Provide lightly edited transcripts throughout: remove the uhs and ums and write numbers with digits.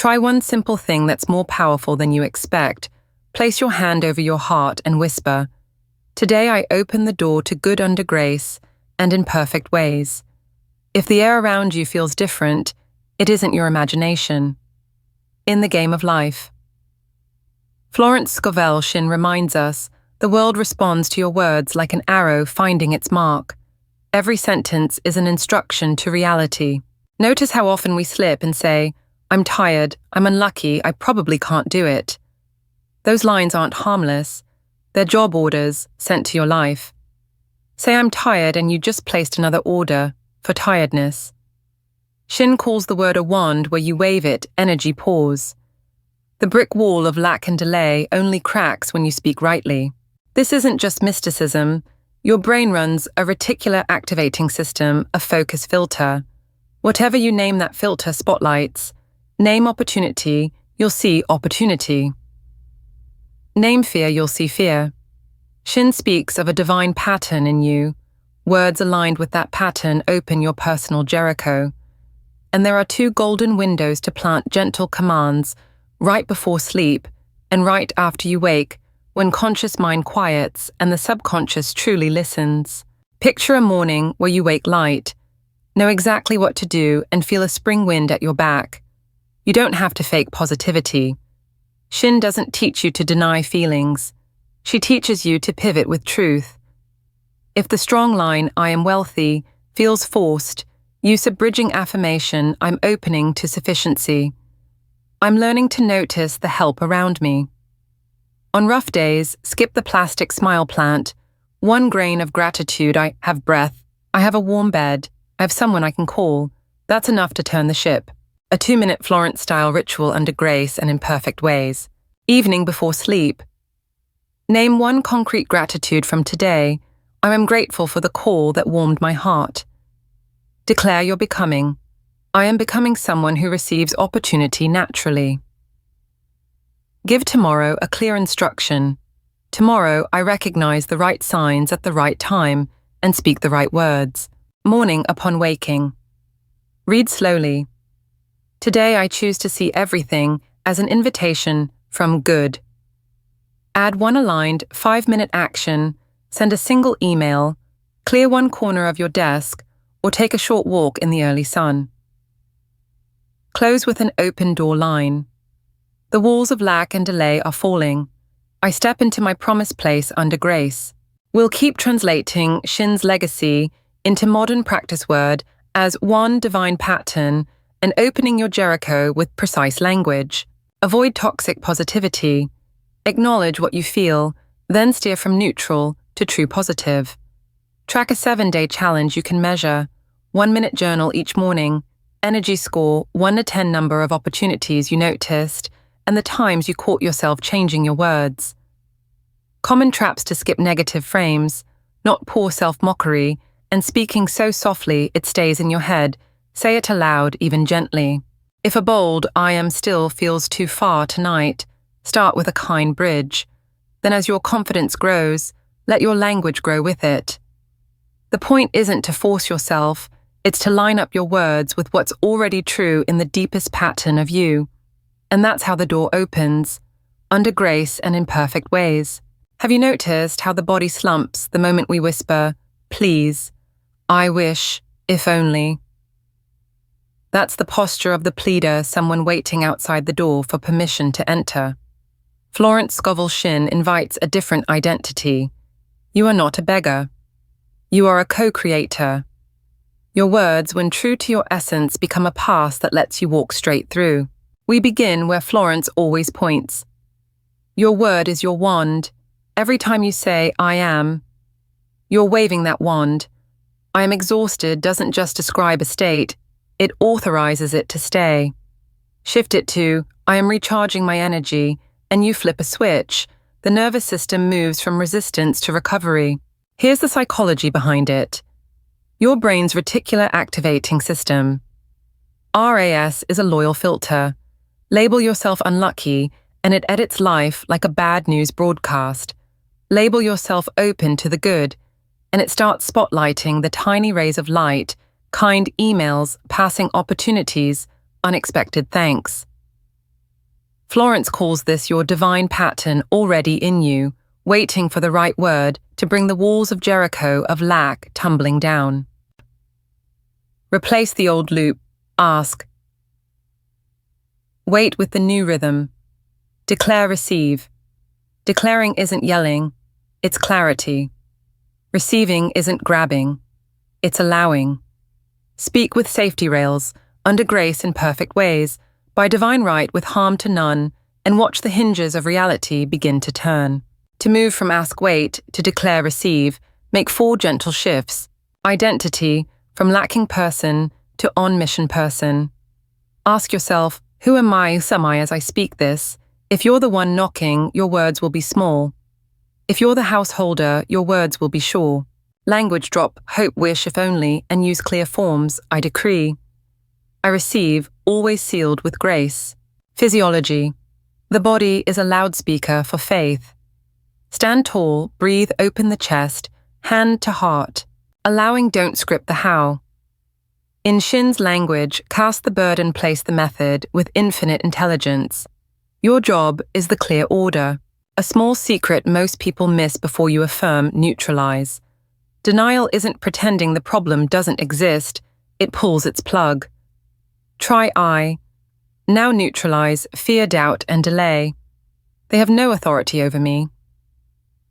Try one simple thing that's more powerful than you expect. Place your hand over your heart and whisper, "Today I open the door to good under grace and in perfect ways." If the air around you feels different, it isn't your imagination. In the game of life. Florence Scovel Shinn reminds us, the world responds to your words like an arrow finding its mark. Every sentence is an instruction to reality. Notice how often we slip and say, "I'm tired, I'm unlucky, I probably can't do it." Those lines aren't harmless. They're job orders sent to your life. Say "I'm tired" and you just placed another order for tiredness. Shinn calls the word a wand where you wave it, energy pours. The brick wall of lack and delay only cracks when you speak rightly. This isn't just mysticism. Your brain runs a reticular activating system, a focus filter. Whatever you name that filter spotlights. Name opportunity, you'll see opportunity. Name fear, you'll see fear. Shinn speaks of a divine pattern in you. Words aligned with that pattern open your personal Jericho. And there are 2 golden windows to plant gentle commands, right before sleep and right after you wake, when conscious mind quiets and the subconscious truly listens. Picture a morning where you wake light, know exactly what to do and feel a spring wind at your back. You don't have to fake positivity. Shinn doesn't teach you to deny feelings. She teaches you to pivot with truth. If the strong line, "I am wealthy," feels forced, use a bridging affirmation, "I'm opening to sufficiency." I'm learning to notice the help around me. On rough days, skip the plastic smile plant. 1 grain of gratitude, I have breath, I have a warm bed, I have someone I can call. That's enough to turn the ship. A 2-minute Florence-style ritual under grace and in perfect ways. Evening before sleep. Name 1 concrete gratitude from today. I am grateful for the call that warmed my heart. Declare your becoming. I am becoming someone who receives opportunity naturally. Give tomorrow a clear instruction. Tomorrow I recognize the right signs at the right time and speak the right words. Morning upon waking. Read slowly. Today I choose to see everything as an invitation from good. Add 1 aligned 5-minute action, send a single email, clear 1 corner of your desk, or take a short walk in the early sun. Close with an open door line. The walls of lack and delay are falling. I step into my promised place under grace. We'll keep translating Shinn's legacy into modern practice word as 1 divine pattern and opening your Jericho with precise language. Avoid toxic positivity. Acknowledge what you feel, then steer from neutral to true positive. Track a 7-day challenge you can measure. 1-minute journal each morning. Energy score 1 to 10 number of opportunities you noticed and the times you caught yourself changing your words. Common traps to skip negative frames, not poor self-mockery, and speaking so softly it stays in your head. Say it aloud, even gently. If a bold "I am still" feels too far tonight, start with a kind bridge. Then as your confidence grows, let your language grow with it. The point isn't to force yourself, it's to line up your words with what's already true in the deepest pattern of you. And that's how the door opens, under grace and in perfect ways. Have you noticed how the body slumps the moment we whisper, "Please," "I wish," "if only"? That's the posture of the pleader, someone waiting outside the door for permission to enter. Florence Scovel Shinn invites a different identity. You are not a beggar. You are a co-creator. Your words, when true to your essence, become a path that lets you walk straight through. We begin where Florence always points. Your word is your wand. Every time you say, "I am," you're waving that wand. "I am exhausted" doesn't just describe a state, it authorizes it to stay. Shift it to, "I am recharging my energy," and you flip a switch. The nervous system moves from resistance to recovery. Here's the psychology behind it. Your brain's reticular activating system. RAS is a loyal filter. Label yourself unlucky, and it edits life like a bad news broadcast. Label yourself open to the good, and it starts spotlighting the tiny rays of light, kind emails, passing opportunities, unexpected thanks. Florence calls this your divine pattern already in you, waiting for the right word to bring the walls of Jericho of lack tumbling down. Replace the old loop. Ask. Wait with the new rhythm. Declare, receive. Declaring isn't yelling, it's clarity. Receiving isn't grabbing, it's allowing. Speak with safety rails, under grace in perfect ways, by divine right with harm to none, and watch the hinges of reality begin to turn. To move from ask wait to declare receive, make 4 gentle shifts. Identity, from lacking person to on-mission person. Ask yourself, who am I as I speak this? If you're the one knocking, your words will be small. If you're the householder, your words will be sure. Language drop, hope, wish, if only, and use clear forms. I decree. I receive, always sealed with grace. Physiology. The body is a loudspeaker for faith. Stand tall, breathe, open the chest, hand to heart. Allowing, don't script the how. In Shinn's language, cast the burden, place the method with infinite intelligence. Your job is the clear order, a small secret most people miss before you affirm, neutralize. Denial isn't pretending the problem doesn't exist, it pulls its plug. Try I. Now neutralize fear, doubt, and delay. They have no authority over me.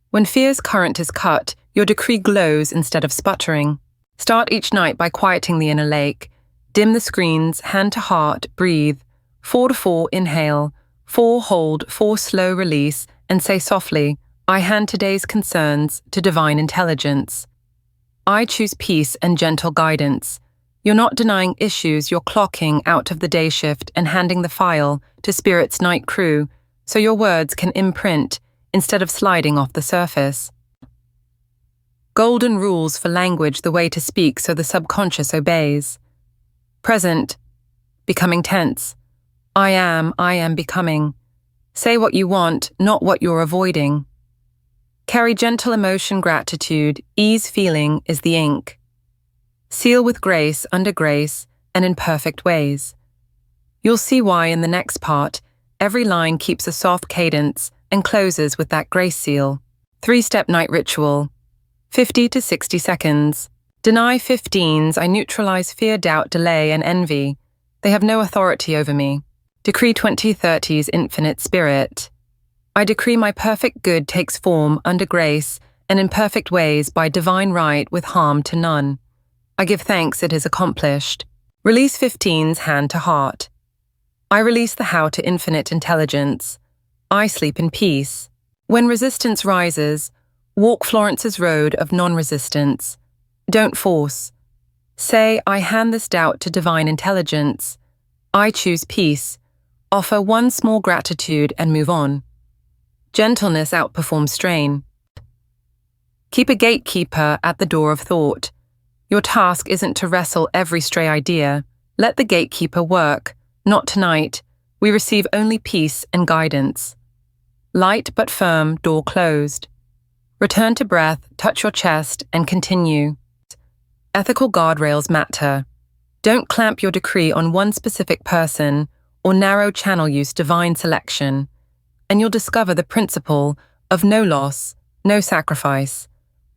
When fear's current is cut, your decree glows instead of sputtering. Start each night by quieting the inner lake. Dim the screens, hand to heart, breathe. 4 to 4, inhale. 4, hold, 4, slow release, and say softly, I hand today's concerns to divine intelligence. I choose peace and gentle guidance. You're not denying issues, you're clocking out of the day shift and handing the file to Spirit's night crew, so your words can imprint instead of sliding off the surface. Golden rules for language, the way to speak so the subconscious obeys. Present, becoming tense. I am becoming. Say what you want, not what you're avoiding. Carry gentle emotion, gratitude, ease feeling is the ink. Seal with grace, under grace, and in perfect ways. You'll see why in the next part, every line keeps a soft cadence and closes with that grace seal. 3-step night ritual. 50 to 60 seconds. Deny 15s, I neutralize fear, doubt, delay, and envy. They have no authority over me. Decree 2030's infinite spirit. I decree my perfect good takes form under grace and in perfect ways by divine right with harm to none. I give thanks it is accomplished. Release 15's hand to heart. I release the how to infinite intelligence. I sleep in peace. When resistance rises, walk Florence's road of non-resistance. Don't force. Say, I hand this doubt to divine intelligence. I choose peace. Offer one small gratitude and move on. Gentleness outperforms strain. Keep a gatekeeper at the door of thought. Your task isn't to wrestle every stray idea. Let the gatekeeper work. Not tonight. We receive only peace and guidance. Light but firm, door closed. Return to breath, touch your chest, and continue. Ethical guardrails matter. Don't clamp your decree on one specific person or narrow channel use divine selection, and you'll discover the principle of no loss, no sacrifice.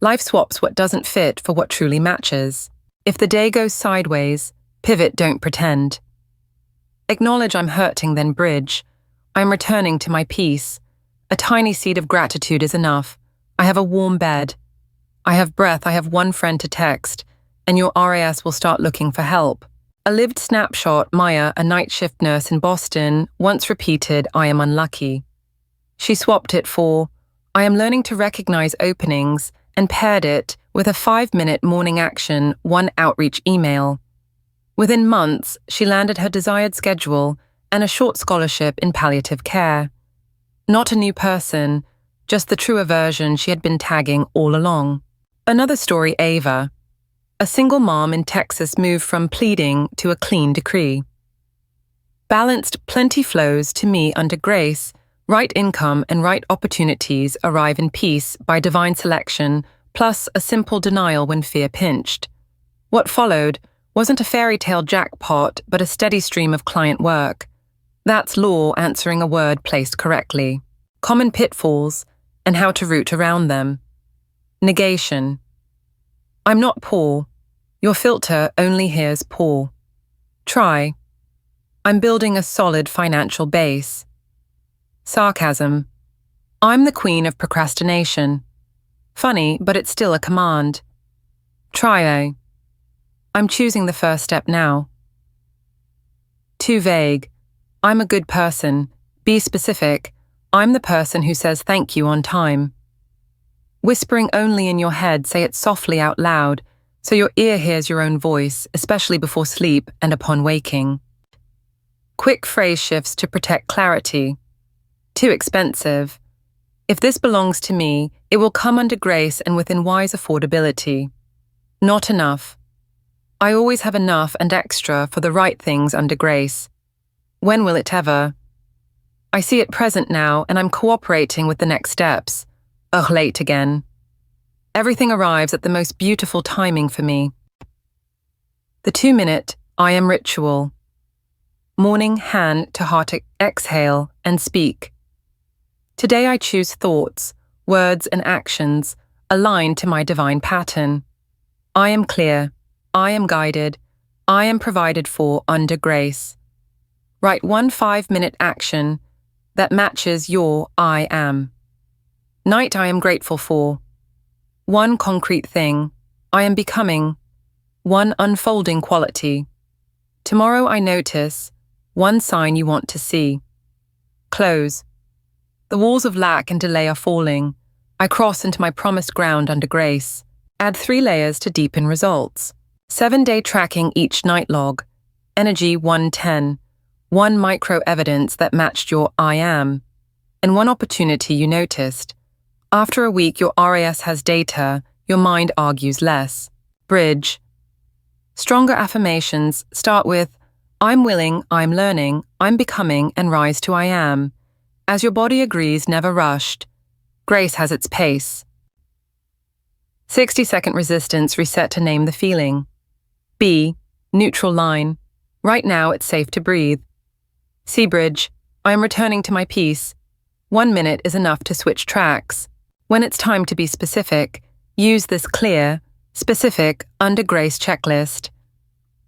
Life swaps what doesn't fit for what truly matches. If the day goes sideways, pivot, don't pretend. Acknowledge I'm hurting, then bridge. I'm returning to my peace. A tiny seed of gratitude is enough. I have a warm bed. I have breath, I have one friend to text, and your RAS will start looking for help. A lived snapshot, Maya, a night shift nurse in Boston, once repeated, I am unlucky. She swapped it for, I am learning to recognize openings, and paired it with a 5-minute morning action, 1 outreach email. Within months, she landed her desired schedule and a short scholarship in palliative care. Not a new person, just the truer version she had been tagging all along. Another story, Ava. A single mom in Texas moved from pleading to a clean decree. Balanced plenty flows to me under grace, right income and right opportunities arrive in peace by divine selection, plus a simple denial when fear pinched. What followed wasn't a fairy tale jackpot, but a steady stream of client work. That's law answering a word placed correctly. Common pitfalls and how to root around them. Negation. I'm not poor. Your filter only hears poor. Try. I'm building a solid financial base. Sarcasm. I'm the queen of procrastination. Funny, but it's still a command. Try. I'm choosing the first step now. Too vague. I'm a good person. Be specific. I'm the person who says thank you on time. Whispering only in your head, say it softly out loud, so your ear hears your own voice, especially before sleep and upon waking. Quick phrase shifts to protect clarity. Too expensive. If this belongs to me, it will come under grace and within wise affordability. Not enough. I always have enough and extra for the right things under grace. When will it ever? I see it present now and I'm cooperating with the next steps. Ugh, late again. Everything arrives at the most beautiful timing for me. The 2-minute I am ritual. Morning hand to heart exhale and speak. Today I choose thoughts, words and actions aligned to my divine pattern. I am clear. I am guided. I am provided for under grace. Write one 5-minute action that matches your I am. Night I am grateful for. One concrete thing. I am becoming. One unfolding quality. Tomorrow I notice. One sign you want to see. Close. The walls of lack and delay are falling. I cross into my promised ground under grace. Add 3 layers to deepen results. 7-day tracking each night log. Energy 110. 1 micro evidence that matched your I am. And 1 opportunity you noticed. After a week, your RAS has data, your mind argues less. Bridge. Stronger affirmations start with, I'm willing, I'm learning, I'm becoming, and rise to I am. As your body agrees, never rushed. Grace has its pace. 60-second resistance reset to name the feeling. B. Neutral line. Right now it's safe to breathe. C. Bridge. I am returning to my peace. 1 minute is enough to switch tracks. When it's time to be specific, use this clear, specific, under grace checklist.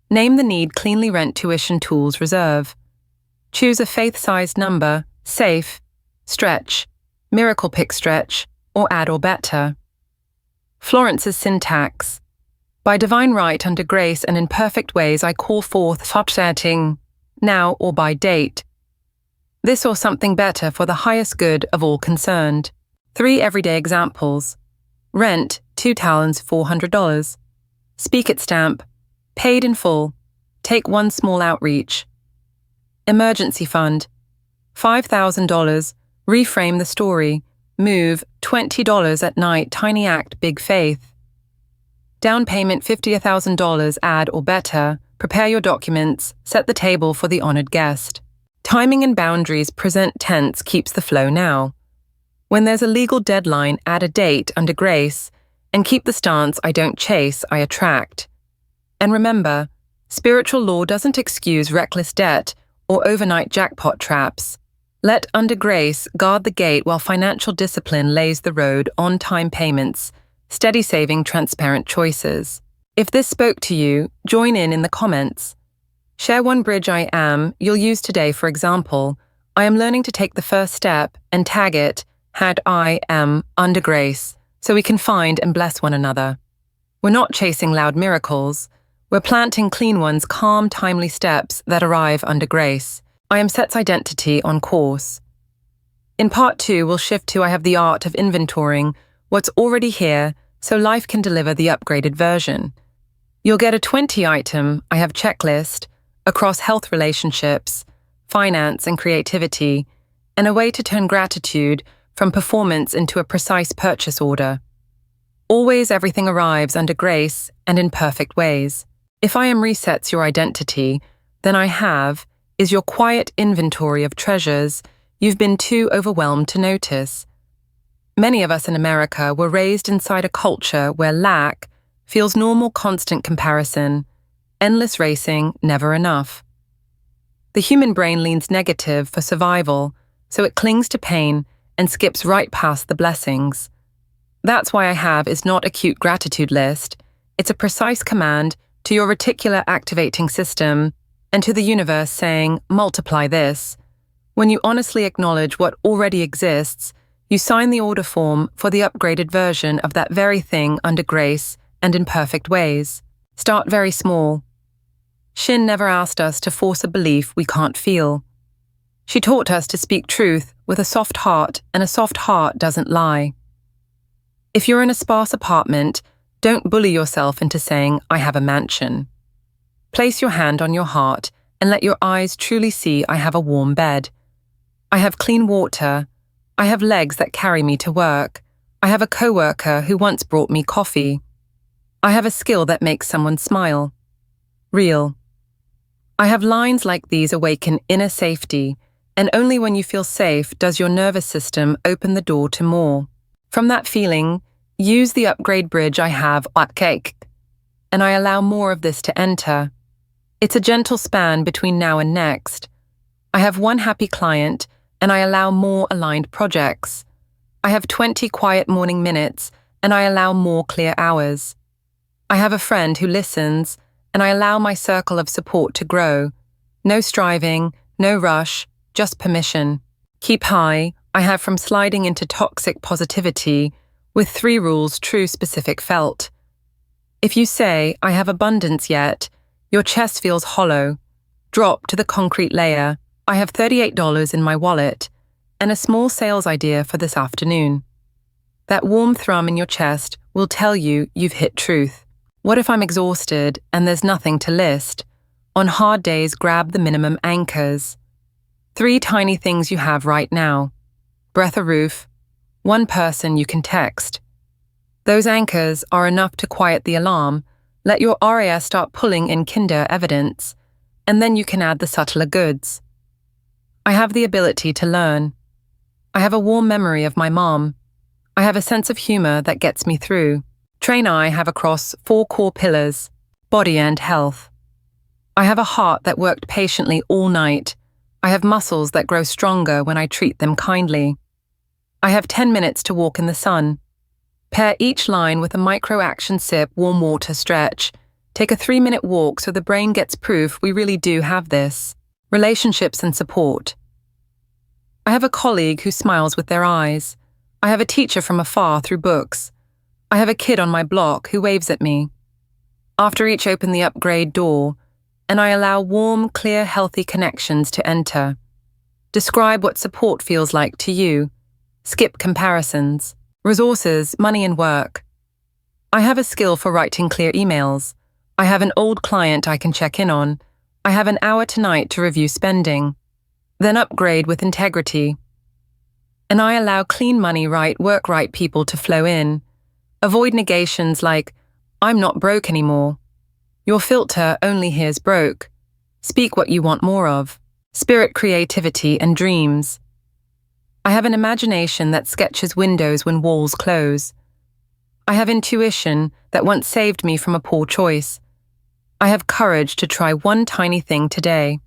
Name the need cleanly rent tuition tools reserve. Choose a faith-sized number, safe, stretch, miracle pick stretch, or add or better. Florence's syntax. By divine right under grace and in perfect ways I call forth setting, now or by date. This or something better for the highest good of all concerned. 3 everyday examples. Rent, 2 talents, $400. Speak it stamp, paid in full. Take 1 small outreach. Emergency fund, $5,000. Reframe the story. Move, $20 at night, tiny act, big faith. Down payment, $50,000, add or better. Prepare your documents, set the table for the honored guest. Timing and boundaries, present tense keeps the flow now. When there's a legal deadline, add a date under grace, and keep the stance I don't chase, I attract. And remember, spiritual law doesn't excuse reckless debt or overnight jackpot traps. Let under grace guard the gate while financial discipline lays the road, on-time payments, steady saving, transparent choices. If this spoke to you, join in the comments. Share 1 bridge I am you'll use today, for example, I am learning to take the first step, and tag it, #I am under grace, so we can find and bless one another. We're not chasing loud miracles. We're planting clean ones, calm, timely steps that arrive under grace. I am set's identity on course. In part 2, we'll shift to I have the art of inventorying what's already here so life can deliver the upgraded version. You'll get a 20-item I have checklist across health, relationships, finance and creativity, and a way to turn gratitude from performance into a precise purchase order. Always everything arrives under grace and in perfect ways. If I am resets your identity, then I have is your quiet inventory of treasures you've been too overwhelmed to notice. Many of us in America were raised inside a culture where lack feels normal, constant comparison, endless racing, never enough. The human brain leans negative for survival, so it clings to pain and skips right past the blessings. That's why I have is not a cute gratitude list. It's a precise command to your reticular activating system and to the universe saying, multiply this. When you honestly acknowledge what already exists, you sign the order form for the upgraded version of that very thing under grace and in perfect ways. Start very small. Shinn never asked us to force a belief we can't feel. She taught us to speak truth with a soft heart, and a soft heart doesn't lie. If you're in a sparse apartment, don't bully yourself into saying, I have a mansion. Place your hand on your heart and let your eyes truly see I have a warm bed. I have clean water. I have legs that carry me to work. I have a coworker who once brought me coffee. I have a skill that makes someone smile. Real. I have lines like these awaken inner safety, and only when you feel safe does your nervous system open the door to more. From that feeling, use the upgrade bridge I have at cake, and I allow more of this to enter. It's a gentle span between now and next. I have one happy client, and I allow more aligned projects. I have 20 quiet morning minutes, and I allow more clear hours. I have a friend who listens, and I allow my circle of support to grow. No striving, no rush, just permission. Keep high, I have from sliding into toxic positivity, with 3 rules true, specific, felt. If you say, I have abundance yet, your chest feels hollow. Drop to the concrete layer. I have $38 in my wallet, and a small sales idea for this afternoon. That warm thrum in your chest will tell you you've hit truth. What if I'm exhausted and there's nothing to list? On hard days, grab the minimum anchors. 3 tiny things you have right now. Breath a roof. 1 person you can text. Those anchors are enough to quiet the alarm. Let your RAS start pulling in kinder evidence, and then you can add the subtler goods. I have the ability to learn. I have a warm memory of my mom. I have a sense of humor that gets me through. Train I have across 4 core pillars, body and health. I have a heart that worked patiently all night. I have muscles that grow stronger when I treat them kindly. I have 10 minutes to walk in the sun. Pair each line with a micro-action sip, warm water stretch. Take a 3-minute walk so the brain gets proof we really do have this. Relationships and support. I have a colleague who smiles with their eyes. I have a teacher from afar through books. I have a kid on my block who waves at me. After each open the upgrade door, and I allow warm, clear, healthy connections to enter. Describe what support feels like to you. Skip comparisons. Resources, money and work. I have a skill for writing clear emails. I have an old client I can check in on. I have an hour tonight to review spending. Then upgrade with integrity. And I allow clean money right, work right people to flow in. Avoid negations like, I'm not broke anymore. Your filter only hears broke. Speak what you want more of. Spirit, creativity and dreams. I have an imagination that sketches windows when walls close. I have intuition that once saved me from a poor choice. I have courage to try 1 tiny thing today.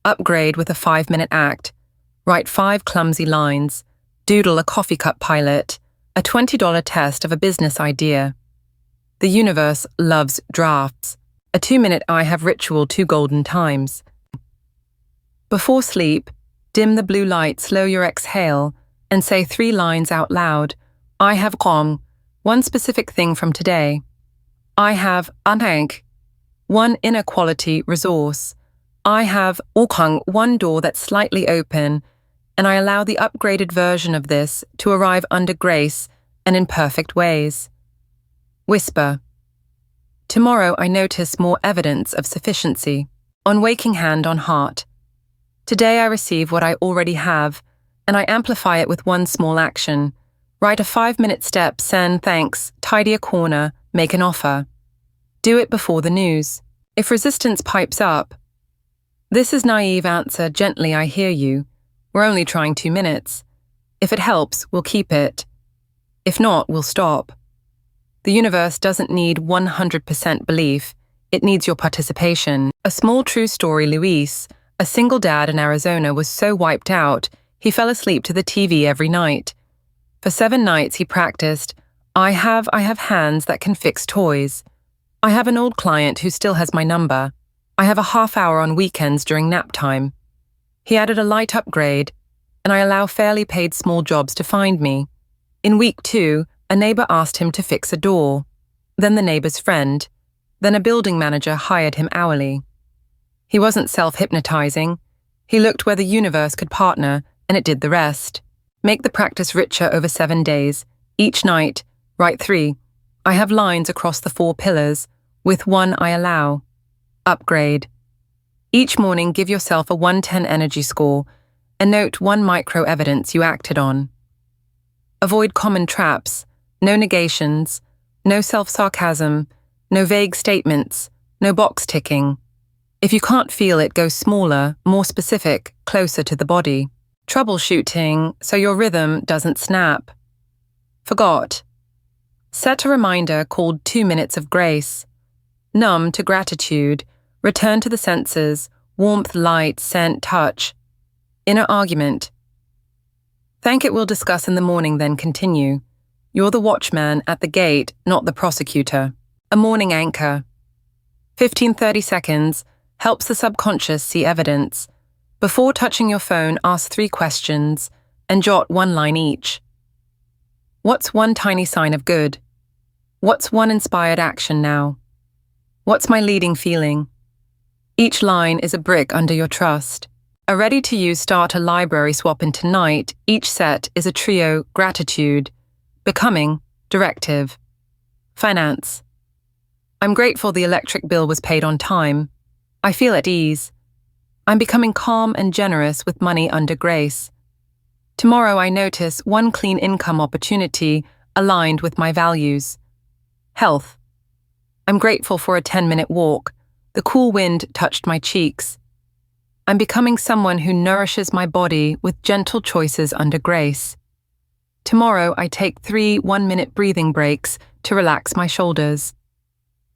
Upgrade with a 5-minute act. Write 5 clumsy lines. Doodle a coffee cup pilot. A $20 test of a business idea. The universe loves drafts. A 2-minute I have ritual 2 golden times. Before sleep, dim the blue light, slow your exhale, and say 3 lines out loud. I have calm, 1 specific thing from today. I have unpack, 1 inner quality resource. I have okang, 1 door that's slightly open, and I allow the upgraded version of this to arrive under grace and in perfect ways. Whisper. Tomorrow I notice more evidence of sufficiency. On waking hand on heart. Today I receive what I already have, and I amplify it with 1 small action. Write a 5-minute step, send thanks, tidy a corner, make an offer. Do it before the news. If resistance pipes up, this is naive answer, gently I hear you. We're only trying 2 minutes. If it helps, we'll keep it. If not, we'll stop. The universe doesn't need 100% belief. It needs your participation. A small true story, Luis. A single dad in Arizona was so wiped out, he fell asleep to the TV every night. For 7 nights he practiced, I have hands that can fix toys. I have an old client who still has my number. I have a half hour on weekends during nap time. He added a light upgrade, and I allow fairly paid small jobs to find me. In week 2, a neighbor asked him to fix a door. Then the neighbor's friend. Then a building manager hired him hourly. He wasn't self-hypnotizing. He looked where the universe could partner, and it did the rest. Make the practice richer over 7 days. Each night, write 3. I have lines across the 4 pillars. With 1 I allow. Upgrade. Each morning give yourself a 110 energy score and note 1 micro-evidence you acted on. Avoid common traps, no negations, no self-sarcasm, no vague statements, no box ticking. If you can't feel it, go smaller, more specific, closer to the body. Troubleshooting so your rhythm doesn't snap. Forgot. Set a reminder called 2 minutes of grace. Numb to gratitude. Return to the senses, warmth, light, scent, touch. Inner argument. Thank it we'll discuss in the morning, then continue. You're the watchman at the gate, not the prosecutor. A morning anchor. 15-30 seconds helps the subconscious see evidence. Before touching your phone, ask 3 questions and jot 1 line each. What's 1 tiny sign of good? What's 1 inspired action now? What's my leading feeling? Each line is a brick under your trust. A ready-to-use starter library swap into night. Each set is a trio: gratitude, becoming, directive. Finance. I'm grateful the electric bill was paid on time. I feel at ease. I'm becoming calm and generous with money under grace. Tomorrow I notice 1 clean income opportunity aligned with my values. Health. I'm grateful for a 10-minute walk. The cool wind touched my cheeks. I'm becoming someone who nourishes my body with gentle choices under grace. Tomorrow I take 3 1-minute breathing breaks to relax my shoulders.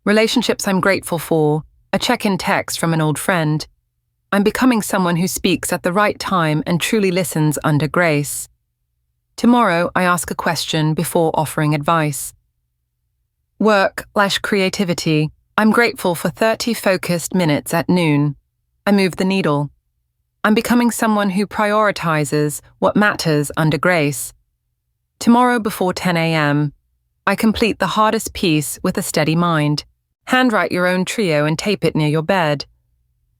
Relationships I'm grateful for, a check-in text from an old friend. I'm becoming someone who speaks at the right time and truly listens under grace. Tomorrow I ask a question before offering advice. Work/creativity. I'm grateful for 30 focused minutes at noon. I move the needle. I'm becoming someone who prioritizes what matters under grace. Tomorrow before 10 a.m., I complete the hardest piece with a steady mind. Handwrite your own trio and tape it near your bed.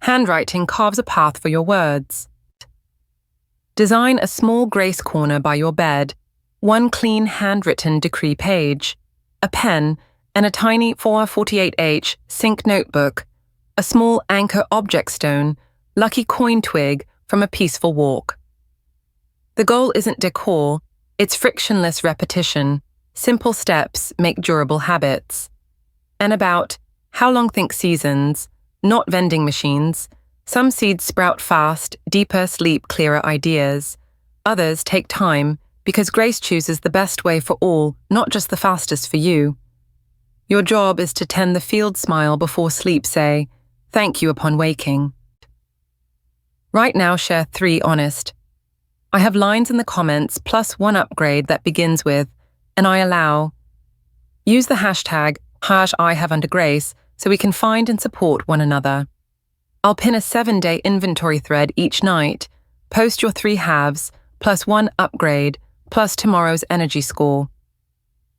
Handwriting carves a path for your words. Design a small grace corner by your bed, 1 clean handwritten decree page, a pen, and a tiny 448H sync notebook, a small anchor object stone, lucky coin twig from a peaceful walk. The goal isn't decor, it's frictionless repetition. Simple steps make durable habits. And about how long think seasons, not vending machines. Some seeds sprout fast, deeper, sleep, clearer ideas. Others take time because grace chooses the best way for all, not just the fastest for you. Your job is to tend the field smile before sleep, say, thank you upon waking. Right now share 3 honest. I have lines in the comments plus 1 upgrade that begins with, and I allow. Use the hashtag #IHaveUnderGrace so we can find and support one another. I'll pin a 7-day inventory thread each night. Post your 3 halves, plus 1 upgrade, plus tomorrow's energy score.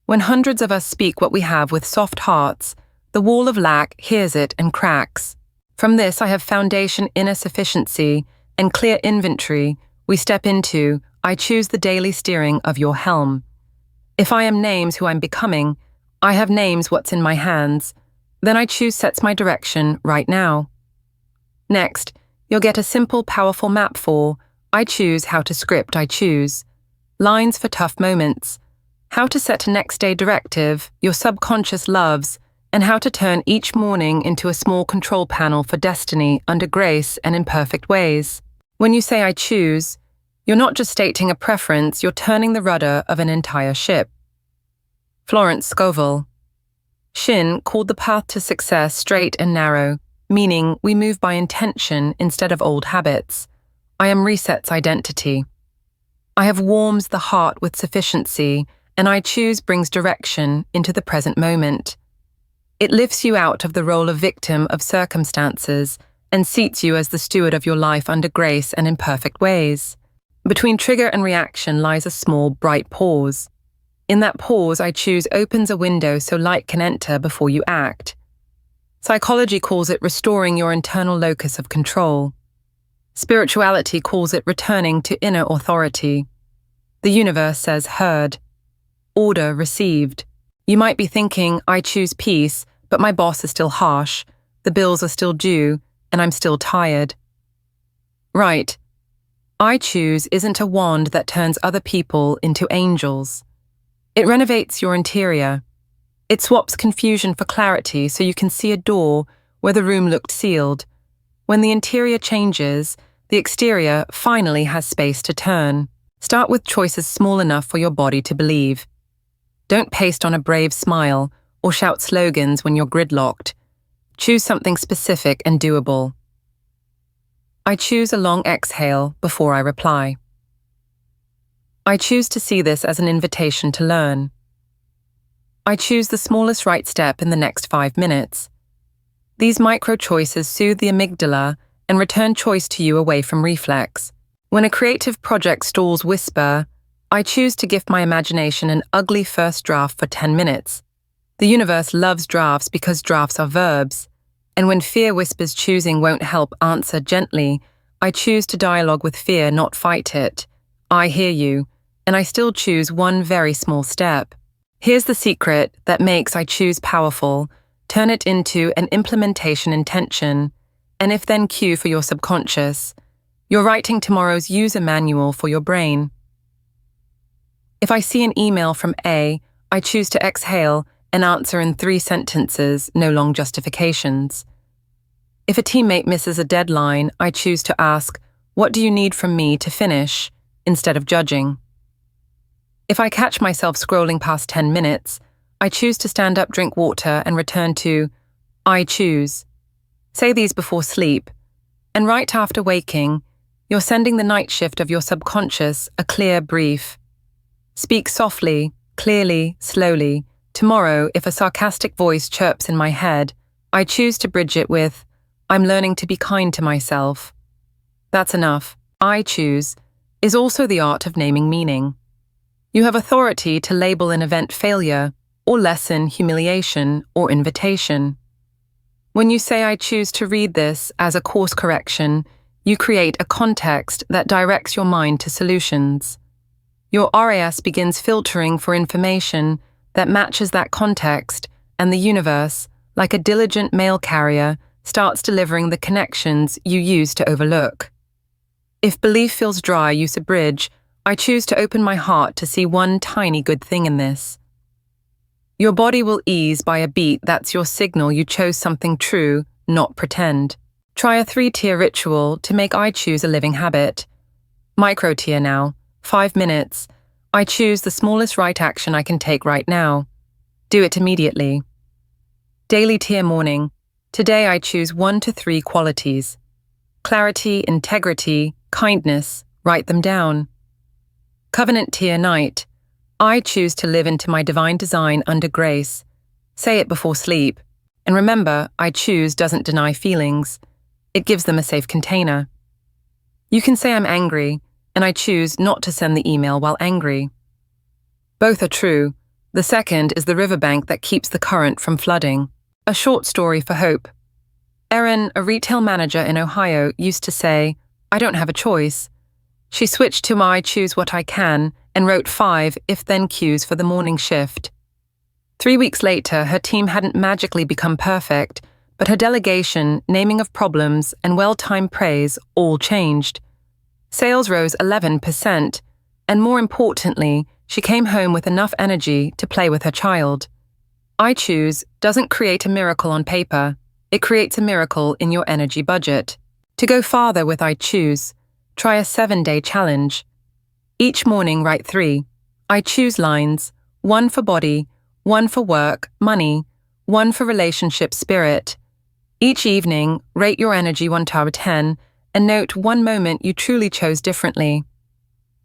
When hundreds of us speak what we have with soft hearts, the wall of lack hears it and cracks. From this I have foundation inner sufficiency and clear inventory we step into. I choose the daily steering of your helm. If I am names who I'm becoming, I have names what's in my hands. Then I choose sets my direction right now. Next, you'll get a simple, powerful map for I choose how to script I choose. Lines for tough moments. How to set a next day directive your subconscious loves, and how to turn each morning into a small control panel for destiny under grace and in perfect ways. When you say I choose, you're not just stating a preference, you're turning the rudder of an entire ship. Florence Scovel Shinn called the path to success straight and narrow, meaning we move by intention instead of old habits. I am resets identity. I have warms the heart with sufficiency, and I choose brings direction into the present moment. It lifts you out of the role of victim of circumstances and seats you as the steward of your life under grace and in perfect ways. Between trigger and reaction lies a small, bright pause. In that pause, I choose opens a window so light can enter before you act. Psychology calls it restoring your internal locus of control. Spirituality calls it returning to inner authority. The universe says heard. Order received. You might be thinking, I choose peace, but my boss is still harsh, the bills are still due, and I'm still tired. Right. I choose isn't a wand that turns other people into angels. It renovates your interior. It swaps confusion for clarity so you can see a door where the room looked sealed. When the interior changes, the exterior finally has space to turn. Start with choices small enough for your body to believe. Don't paste on a brave smile or shout slogans when you're gridlocked. Choose something specific and doable. I choose a long exhale before I reply. I choose to see this as an invitation to learn. I choose the smallest right step in the next 5 minutes. These micro choices soothe the amygdala and return choice to you away from reflex. When a creative project stalls, whisper, I choose to gift my imagination an ugly first draft for 10 minutes. The universe loves drafts because drafts are verbs. And when fear whispers choosing won't help, answer gently, I choose to dialogue with fear, not fight it. I hear you, and I still choose one very small step. Here's the secret that makes I choose powerful. Turn it into an implementation intention, and if then cue for your subconscious. You're writing tomorrow's user manual for your brain. If I see an email from A, I choose to exhale and answer in 3 sentences, no long justifications. If a teammate misses a deadline, I choose to ask, what do you need from me to finish, instead of judging. If I catch myself scrolling past 10 minutes, I choose to stand up, drink water, and return to, I choose. Say these before sleep, and right after waking, you're sending the night shift of your subconscious a clear brief. Speak softly, clearly, slowly. Tomorrow, if a sarcastic voice chirps in my head, I choose to bridge it with, I'm learning to be kind to myself. That's enough. I choose is also the art of naming meaning. You have authority to label an event failure, or lesson humiliation, or invitation. When you say I choose to read this as a course correction, you create a context that directs your mind to solutions. Your RAS begins filtering for information that matches that context, and the universe, like a diligent mail carrier, starts delivering the connections you used to overlook. If belief feels dry, use a bridge. I choose to open my heart to see one tiny good thing in this. Your body will ease by a beat. That's your signal you chose something true, not pretend. Try a 3-tier ritual to make I choose a living habit. Micro tier now, 5 minutes. I choose the smallest right action I can take right now. Do it immediately. Daily tier morning. Today I choose 1 to 3 qualities. Clarity, integrity, kindness. Write them down. Covenant tier night. I choose to live into my divine design under grace. Say it before sleep. And remember, I choose doesn't deny feelings. It gives them a safe container. You can say I'm angry, and I choose not to send the email while angry. Both are true. The second is the riverbank that keeps the current from flooding. A short story for hope. Erin, a retail manager in Ohio, used to say, I don't have a choice. She switched to I choose what I can and wrote 5 if-then cues for the morning shift. 3 weeks later, her team hadn't magically become perfect, but her delegation, naming of problems, and well-timed praise all changed. Sales rose 11%, and more importantly, she came home with enough energy to play with her child. I choose doesn't create a miracle on paper. It creates a miracle in your energy budget. To go farther with I choose, try a 7-day challenge. Each morning write 3 I choose lines, 1 for body, 1 for work, money, 1 for relationship, spirit. Each evening, rate your energy 1 to 10 and note one moment you truly chose differently.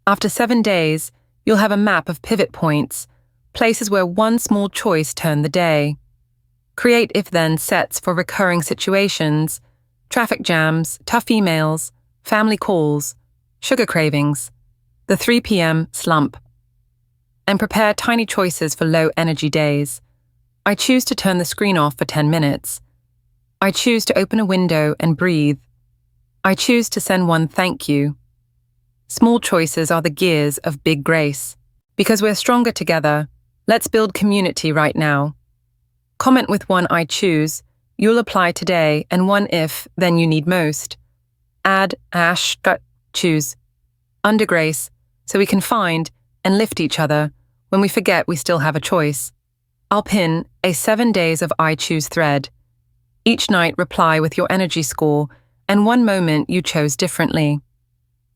After 7 days, you'll have a map of pivot points, places where one small choice turned the day. Create if-then sets for recurring situations, traffic jams, tough emails, family calls, sugar cravings, the 3 p.m. slump. And prepare tiny choices for low-energy days. I choose to turn the screen off for 10 minutes. I choose to open a window and breathe. I choose to send one thank you. Small choices are the gears of big grace. Because we're stronger together, let's build community right now. Comment with one I choose, you'll apply today, and one if, then you need most. Add choose. Under grace, so we can find and lift each other when we forget we still have a choice. I'll pin a 7 days of I choose thread. Each night reply with your energy score and one moment you chose differently.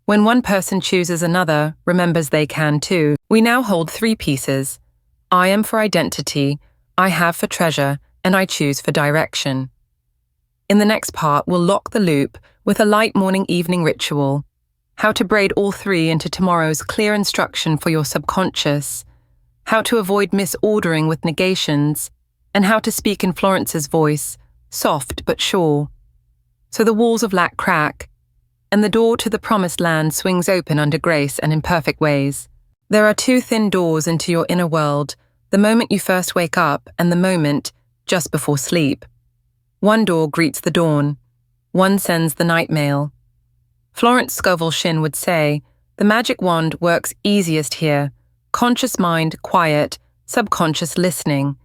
When one person chooses another, remembers they can too. We now hold 3 pieces. I am for identity, I have for treasure, and I choose for direction. In the next part, we'll lock the loop with a light morning-evening ritual. How to braid all 3 into tomorrow's clear instruction for your subconscious. How to avoid misordering with negations. And how to speak in Florence's voice, soft but sure. So the walls of lack crack, and the door to the promised land swings open under grace and in perfect ways. There are 2 thin doors into your inner world, the moment you first wake up and the moment just before sleep. One door greets the dawn, one sends the night mail. Florence Scovel Shinn would say, the magic wand works easiest here, conscious mind quiet, subconscious listening.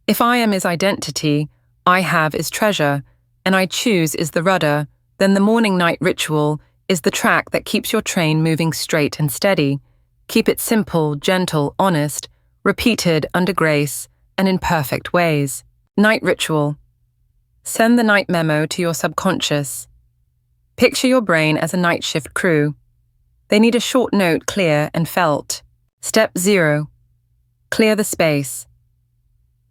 If I am is identity, I have is treasure, and I choose is the rudder, then the morning-night ritual is the track that keeps your train moving straight and steady. Keep it simple, gentle, honest, repeated under grace and in perfect ways. Night ritual. Send the night memo to your subconscious. Picture your brain as a night shift crew. They need a short note clear and felt. Step 0. Clear the space.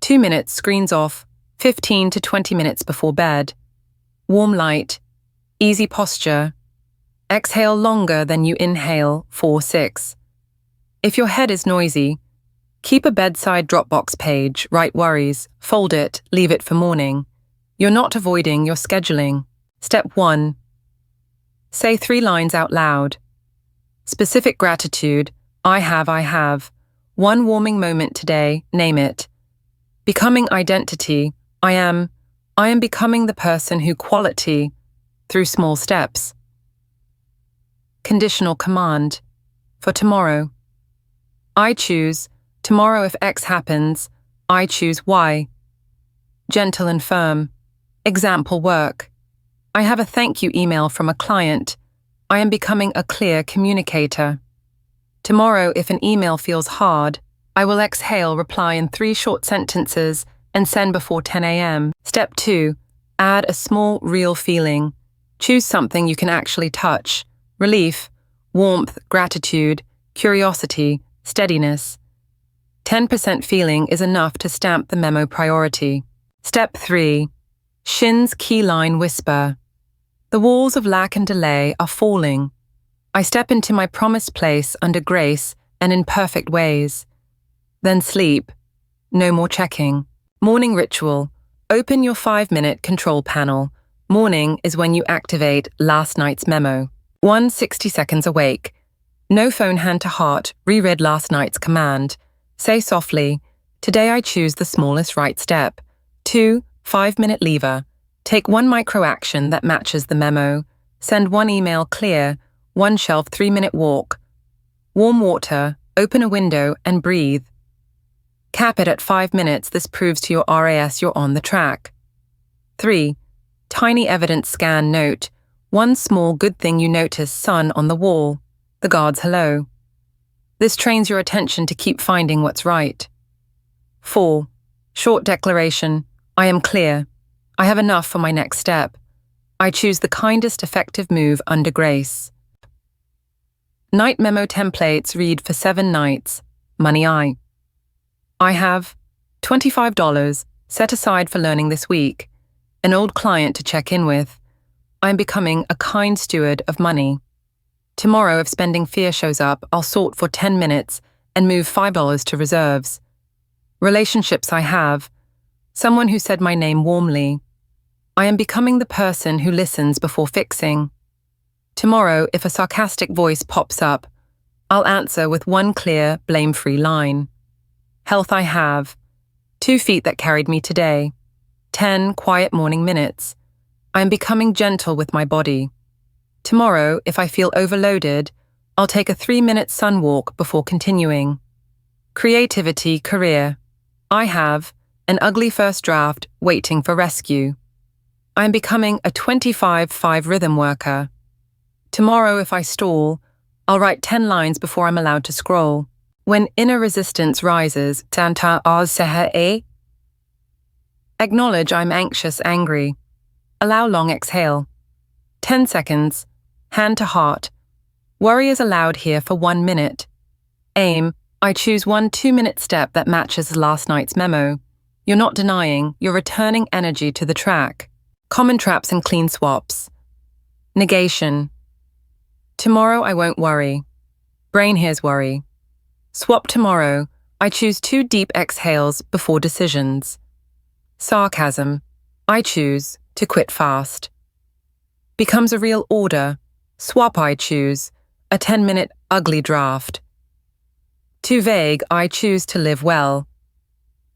2 minutes, screens off, 15 to 20 minutes before bed. Warm light, easy posture. Exhale longer than you inhale, 4-6. If your head is noisy, keep a bedside Dropbox page, write worries, fold it, leave it for morning. You're not avoiding, you're scheduling. Step 1. Say 3 lines out loud. Specific gratitude, I have. One warming moment today, name it. Becoming identity, I am becoming the person who quality, through small steps. Conditional command, for tomorrow. I choose, tomorrow if X happens, I choose Y. Gentle and firm. Example work. I have a thank you email from a client. I am becoming a clear communicator. Tomorrow, if an email feels hard, I will exhale, reply in 3 short sentences, and send before 10 a.m. Step 2. Add a small, real feeling. Choose something you can actually touch. Relief, warmth, gratitude, curiosity, steadiness. 10% feeling is enough to stamp the memo priority. Step 3. Shinn's keyline whisper. The walls of lack and delay are falling. I step into my promised place under grace and in perfect ways. Then sleep. No more checking. Morning ritual. Open your 5-minute control panel. Morning is when you activate last night's memo. 1. 60 seconds awake. No phone hand to heart, reread last night's command. Say softly, today I choose the smallest right step. 2. 5-minute lever. Take 1 micro-action that matches the memo. Send 1 email clear, 1 shelf 3-minute walk. Warm water, open a window and breathe. Cap it at 5 minutes, this proves to your RAS you're on the track. 3. Tiny evidence scan note. 1 small good thing you notice, sun on the wall. The God's hello. This trains your attention to keep finding what's right. 4. Short declaration. I am clear. I have enough for my next step. I choose the kindest effective move under grace. Night memo templates read for 7 nights. Money I have $25 set aside for learning this week. an old client to check in with. I'm becoming a kind steward of money. Tomorrow, if spending fear shows up, I'll sort for 10 minutes and move $5 to reserves. Relationships I have. Someone who said my name warmly. I am becoming the person who listens before fixing. Tomorrow, if a sarcastic voice pops up, I'll answer with one clear, blame-free line. Health I have. 2 feet that carried me today. 10 quiet morning minutes. I am becoming gentle with my body. Tomorrow, if I feel overloaded, I'll take a 3-minute sun walk before continuing. Creativity, career. I have an ugly first draft waiting for rescue. I am becoming a 25/5 rhythm worker. Tomorrow, if I stall, I'll write 10 lines before I'm allowed to scroll. When inner resistance rises, acknowledge I'm anxious, angry. Allow long exhale. 10 seconds. Hand to heart. Worry is allowed here for 1 minute. Aim. I choose one 2-minute step that matches last night's memo. You're not denying, you're returning energy to the track. Common traps and clean swaps. Negation. Tomorrow I won't worry. Brain hears worry. Swap tomorrow. I choose 2 deep exhales before decisions. Sarcasm. I choose to quit fast. Becomes a real order. Swap I choose. A 10-minute ugly draft. Too vague. I choose to live well.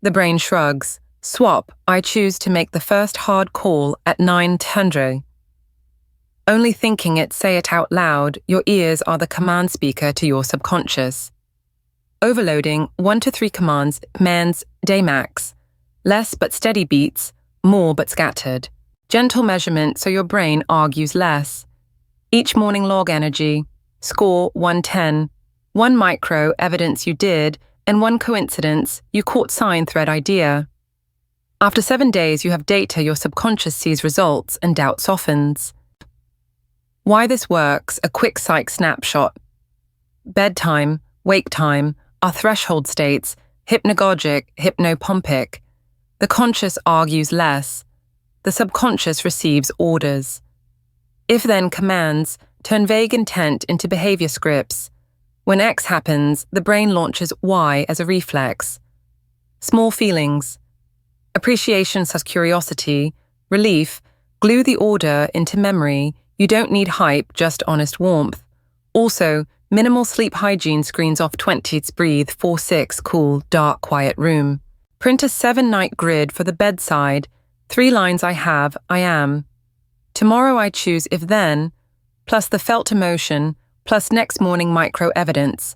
The brain shrugs. Swap. I choose to make the first hard call at 9:10. Only thinking it, say it out loud. Your ears are the command speaker to your subconscious. Overloading. 1 to 3 commands. Man's day max. Less but steady beats. More but scattered. Gentle measurement so your brain argues less. Each morning log energy. Score 110. 1 micro, evidence you did, and 1 coincidence, you caught sign thread idea. After 7 days, you have data your subconscious sees results and doubt softens. Why this works, a quick psych snapshot. Bedtime, wake time, are threshold states, hypnagogic, hypnopompic. The conscious argues less. The subconscious receives orders. If-then commands turn vague intent into behavior scripts. When X happens, the brain launches Y as a reflex. Small feelings. Appreciation + curiosity. Relief. Glue the order into memory. You don't need hype, just honest warmth. Also, minimal sleep hygiene screens off 20's breathe 4-6 cool, dark, quiet room. Print a 7-night grid for the bedside. 3 lines I have, I am. Tomorrow I choose if-then, plus the felt emotion, plus next morning micro-evidence.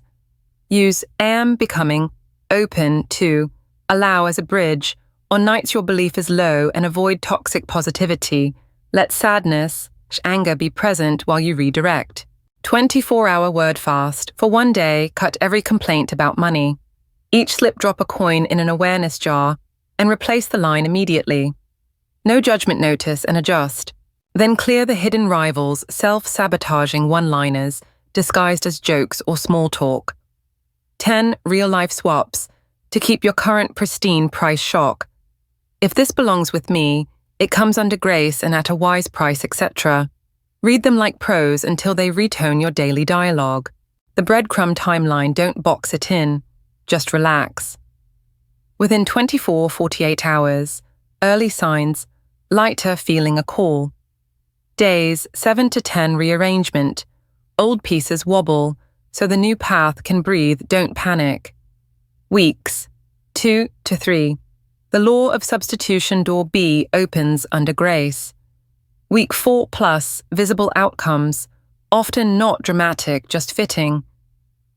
Use am becoming, open to, allow as a bridge. On nights your belief is low and avoid toxic positivity. Let sadness, anger be present while you redirect. 24-hour word fast. For 1 day, cut every complaint about money. Each slip drop a coin in an awareness jar and replace the line immediately. No judgment notice and adjust. Then clear the hidden rivals, self-sabotaging one-liners, disguised as jokes or small talk. 10 real-life swaps to keep your current pristine price shock. If this belongs with me, it comes under grace and at a wise price, etc. Read them like prose until they retone your daily dialogue. The breadcrumb timeline, don't box it in. Just relax. Within 24-48 hours, early signs, lighter feeling a call. Days 7 to 10 rearrangement. Old pieces wobble, so the new path can breathe, don't panic. Weeks 2 to 3. The law of substitution door B opens under grace. Week 4 plus, visible outcomes, often not dramatic, just fitting.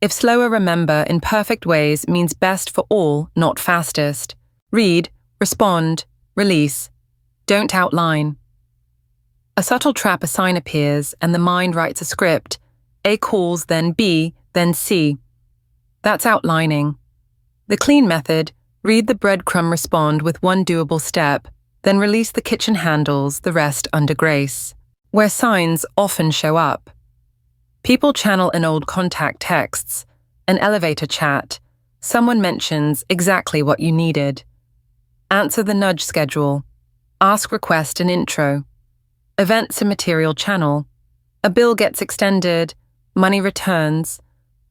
If slower, remember, in perfect ways means best for all, not fastest. Read, respond, release. Don't outline. A subtle trap, a sign appears, and the mind writes a script. A calls, then B, then C. That's outlining. The clean method, read the breadcrumb, respond with 1 doable step, then release the kitchen handles, the rest under grace. Where signs often show up. People channel an old contact texts, an elevator chat. Someone mentions exactly what you needed. Answer the nudge schedule. Ask, request, and intro. Events and material channel. A bill gets extended, money returns,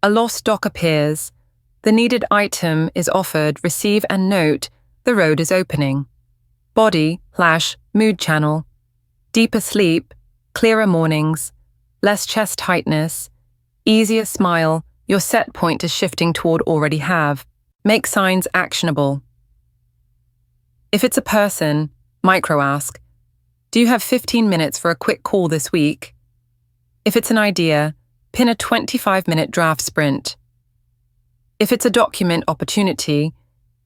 a lost doc appears, the needed item is offered, receive and note, the road is opening. Body/mood channel. Deeper sleep, clearer mornings, less chest tightness, easier smile, your set point is shifting toward already have. Make signs actionable. If it's a person, micro ask, do you have 15 minutes for a quick call this week? If it's an idea, pin a 25-minute draft sprint. If it's a document opportunity,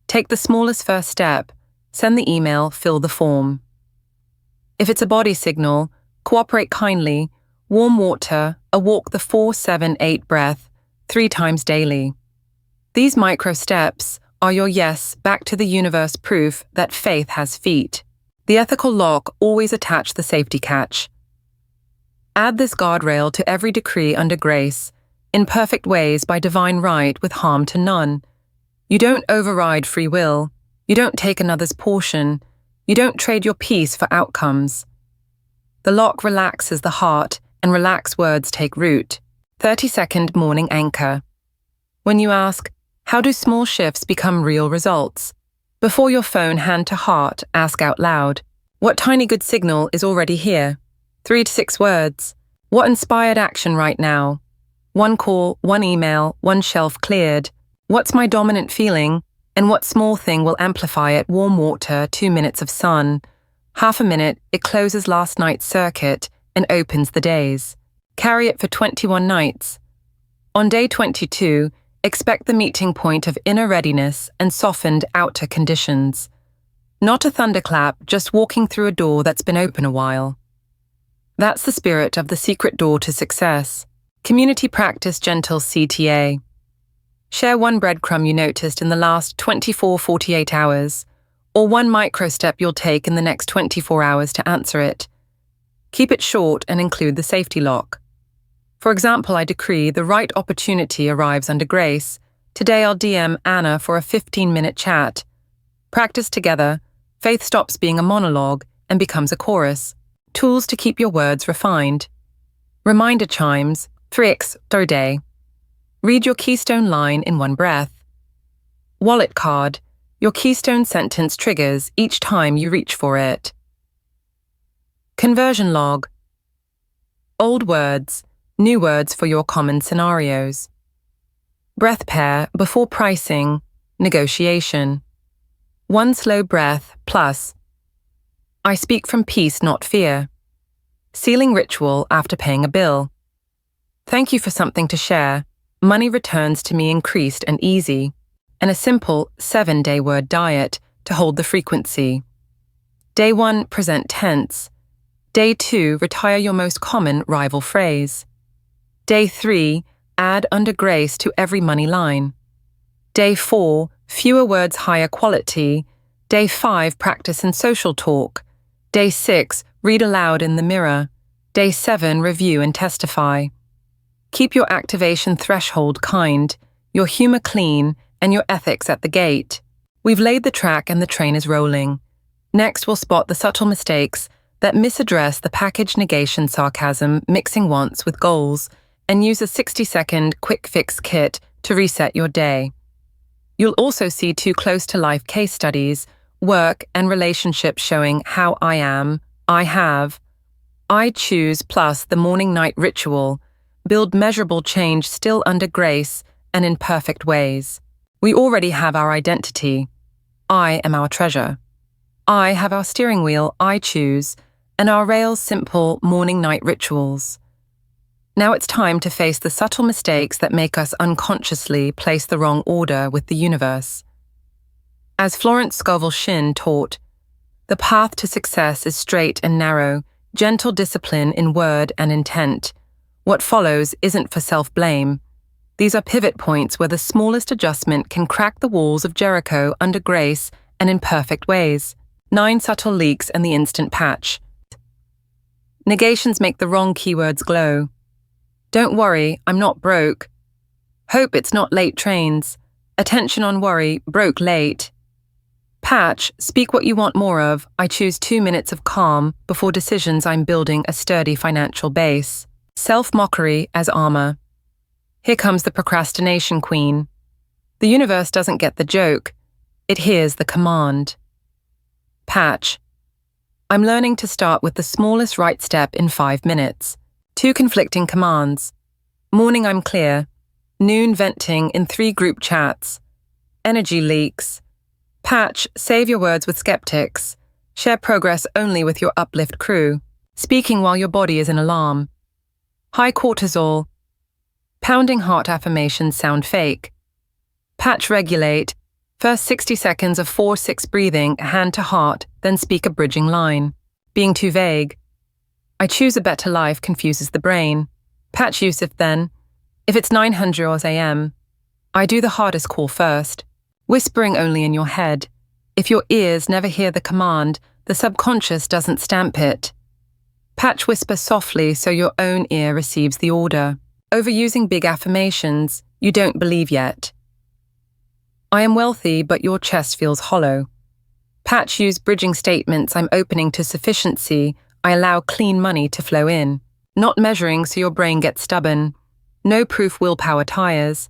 take the smallest first step, send the email, fill the form. If it's a body signal, cooperate kindly, warm water, a walk the 4-7-8 breath 3 times daily. These micro steps are your yes back to the universe proof that faith has feet. The ethical lock always attach the safety catch. Add this guardrail to every decree under grace, in perfect ways by divine right with harm to none. You don't override free will. You don't take another's portion. You don't trade your peace for outcomes. The lock relaxes the heart, and relaxed words take root. 30-second morning anchor. When you ask, how do small shifts become real results? Before your phone hand to heart, ask out loud, what tiny good signal is already here? 3 to 6 words. What inspired action right now? 1 call, 1 email, 1 shelf cleared. What's my dominant feeling? And what small thing will amplify it? Warm water, 2 minutes of sun. Half a minute, it closes last night's circuit and opens the day's. Carry it for 21 nights. On day 22, expect the meeting point of inner readiness and softened outer conditions. Not a thunderclap, just walking through a door that's been open a while. That's the spirit of the secret door to success. Community practice gentle CTA. Share 1 breadcrumb you noticed in the last 24-48 hours, or 1 micro step you'll take in the next 24 hours to answer it. Keep it short and include the safety lock. For example, I decree the right opportunity arrives under grace. Today I'll DM Anna for a 15-minute chat. Practice together. Faith stops being a monologue and becomes a chorus. Tools to keep your words refined. Reminder chimes, 3x per day. Read your keystone line in 1 breath. Wallet card, your keystone sentence triggers each time you reach for it. Conversion log. Old words, new words for your common scenarios. Breath pair before pricing, negotiation. 1 slow breath plus. I speak from peace, not fear. Sealing ritual after paying a bill. Thank you for something to share. Money returns to me increased and easy. And a simple 7-day word diet to hold the frequency. Day 1, present tense. Day 2, retire your most common rival phrase. Day 3, add under grace to every money line. Day 4, fewer words, higher quality. Day 5, practice in social talk. Day 6, read aloud in the mirror. Day 7, review and testify. Keep your activation threshold kind, your humor clean, and your ethics at the gate. We've laid the track and the train is rolling. Next, we'll spot the subtle mistakes that misaddress the package negation sarcasm, mixing wants with goals, and use a 60-second quick fix kit to reset your day. You'll also see 2 close-to-life case studies, work and relationships showing how I am, I have, I choose plus the morning-night ritual, build measurable change still under grace and in perfect ways. We already have our identity. I am our treasure. I have our steering wheel, I choose, and our rails simple morning-night rituals. Now it's time to face the subtle mistakes that make us unconsciously place the wrong order with the universe. As Florence Scovel Shinn taught, the path to success is straight and narrow, gentle discipline in word and intent. What follows isn't for self-blame. These are pivot points where the smallest adjustment can crack the walls of Jericho under grace and in perfect ways. 9 subtle leaks and the instant patch. Negations make the wrong keywords glow. Don't worry, I'm not broke. Hope it's not late trains. Attention on worry, broke late. Patch, speak what you want more of. I choose 2 minutes of calm before decisions. I'm building a sturdy financial base. Self-mockery as armor. Here comes the procrastination queen. The universe doesn't get the joke. It hears the command. Patch. I'm learning to start with the smallest right step in 5 minutes. 2 conflicting commands. Morning I'm clear. Noon venting in 3 group chats. Energy leaks. Patch, save your words with skeptics. Share progress only with your uplift crew. Speaking while your body is in alarm. High cortisol. Pounding heart affirmations sound fake. Patch, regulate. First 60 seconds of 4-6 breathing, hand to heart, then speak a bridging line. Being too vague. I choose a better life confuses the brain. Patch, Yusuf then. If it's 900 a.m., I do the hardest call first. Whispering only in your head. If your ears never hear the command, the subconscious doesn't stamp it. Patch, whisper softly so your own ear receives the order. Overusing big affirmations you don't believe yet. I am wealthy, but your chest feels hollow. Patch, use bridging statements. I'm opening to sufficiency. I allow clean money to flow in. Not measuring so your brain gets stubborn. No proof willpower tires.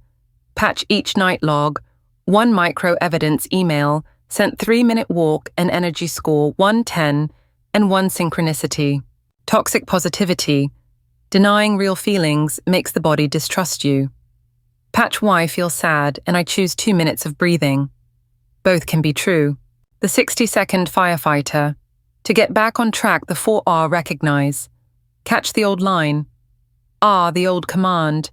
Patch, each night log. 1 micro evidence email, sent 3-minute walk and energy score 110 and 1 synchronicity. Toxic positivity. Denying real feelings makes the body distrust you. Patch, why feel sad and I choose 2 minutes of breathing. Both can be true. The 60-second firefighter. To get back on track, the 4R recognize. Catch the old line. R, the old command.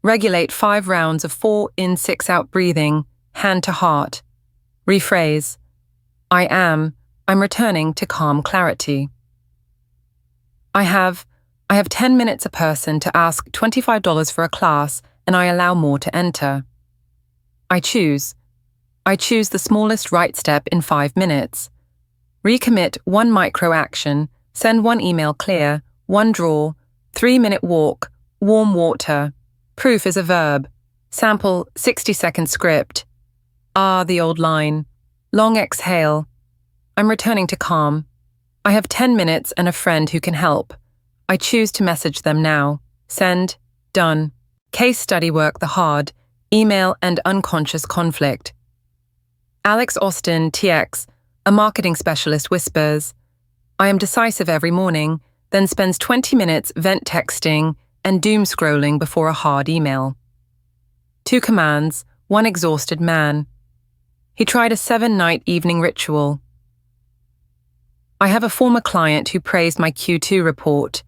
Regulate 5 rounds of 4 in 6 out breathing, hand to heart. Rephrase. I'm returning to calm clarity. I have 10 minutes a person to ask $25 for a class and I allow more to enter. I choose the smallest right step in 5 minutes. Recommit 1 micro action, send 1 email clear, 1 draw, 3-minute walk, warm water. Proof is a verb. Sample 60-second script. The old line. Long exhale. I'm returning to calm. I have 10 minutes and a friend who can help. I choose to message them now. Send. Done. Case study work the hard. Email and unconscious conflict. Alex Austin, TX, a marketing specialist, whispers, I am decisive every morning, then spends 20 minutes vent texting and doom scrolling before a hard email. 2 commands, 1 exhausted man. He tried a 7-night evening ritual. I have a former client who praised my Q2 report.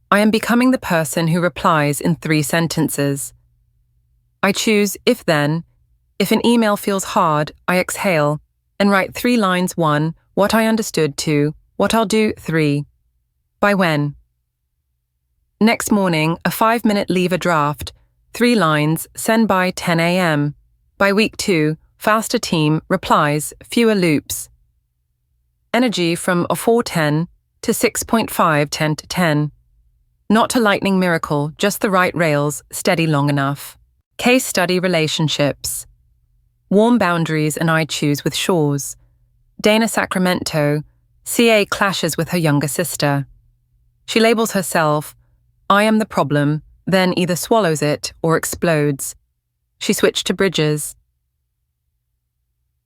I am becoming the person who replies in 3 sentences. I choose if then. If an email feels hard, I exhale and write 3 lines. 1, what I understood. 2, what I'll do. 3, by when. Next morning, a 5-minute leave a draft, 3 lines, send by 10 a.m. By week 2, faster team, replies, fewer loops. Energy from a 410 to 6.5, 10 to 10. Not a lightning miracle, just the right rails, steady long enough. Case study relationships. Warm boundaries and I choose with Shores. Dana, Sacramento. CA clashes with her younger sister. She labels herself, I am the problem, then either swallows it or explodes. She switched to Bridges.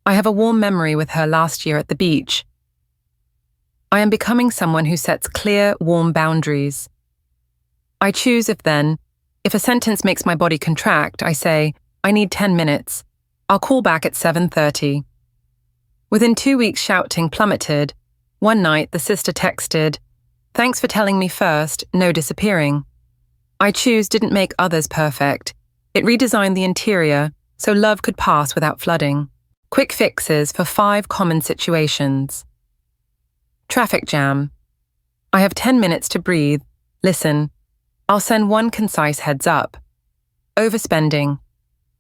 I have a warm memory with her last year at the beach. I am becoming someone who sets clear, warm boundaries. I choose if then. If a sentence makes my body contract, I say, I need 10 minutes. I'll call back at 7:30. Within 2 weeks, shouting plummeted. One night, the sister texted, thanks for telling me first, no disappearing. I choose didn't make others perfect. It redesigned the interior so love could pass without flooding. Quick fixes for 5 common situations. Traffic jam. I have 10 minutes to breathe. Listen. I'll send 1 concise heads up. Overspending.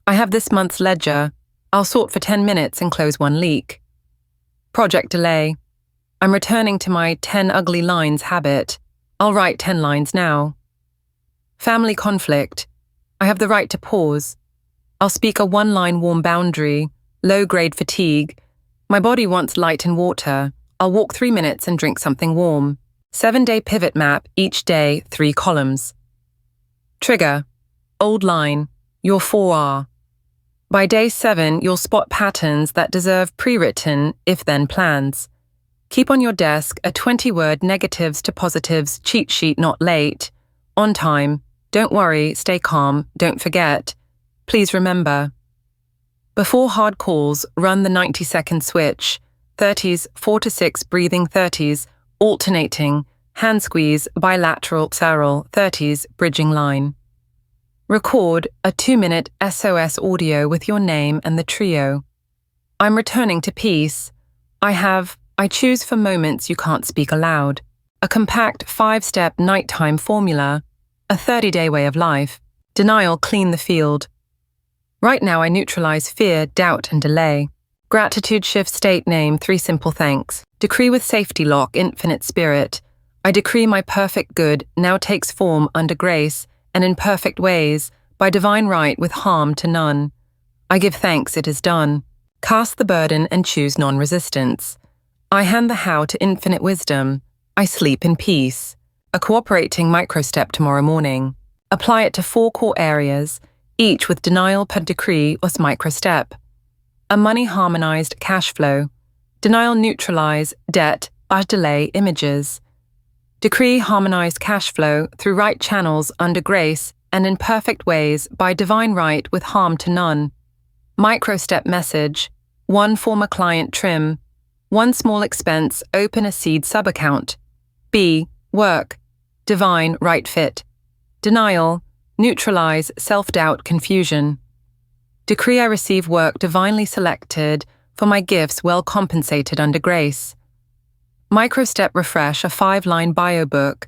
I have this month's ledger. I'll sort for 10 minutes and close 1 leak. Project delay. I'm returning to my 10 ugly lines habit. I'll write 10 lines now. Family conflict. I have the right to pause. I'll speak a 1-line warm boundary, low-grade fatigue. My body wants light and water. I'll walk 3 minutes and drink something warm. 7-day pivot map, each day 3 columns. Trigger. Old line. Your 4R. By day 7, you'll spot patterns that deserve pre-written if-then plans. Keep on your desk a 20-word negatives to positives cheat sheet, not late. On time. Don't worry, stay calm, don't forget. Please remember. Before hard calls, run the 90-second switch. 30s, 4 to 6 breathing 30s, alternating, hand squeeze, bilateral, Seryl, 30s, bridging line. Record a 2-minute SOS audio with your name and the trio. I'm returning to peace. I choose for moments you can't speak aloud. A compact 5-step nighttime formula. A 30-day way of life. Denial, clean the field. Right now I neutralize fear, doubt, and delay. Gratitude shift state name, 3 simple thanks. Decree with safety lock, infinite spirit. I decree my perfect good now takes form under grace and in perfect ways, by divine right with harm to none. I give thanks it is done. Cast the burden and choose non-resistance. I hand the how to infinite wisdom. I sleep in peace. A cooperating micro-step tomorrow morning. Apply it to 4 core areas, each with denial per decree or micro-step. A money-harmonized cash flow. Denial neutralize, debt, delay images. Decree harmonized cash flow through right channels under grace and in perfect ways by divine right with harm to none. Micro-step message. 1 former client trim. 1 small expense open a seed sub-account. B. Work. Divine right fit. Denial. Neutralize self-doubt confusion. Decree I receive work divinely selected for my gifts well compensated under grace. Micro-step refresh a 5-line bio book,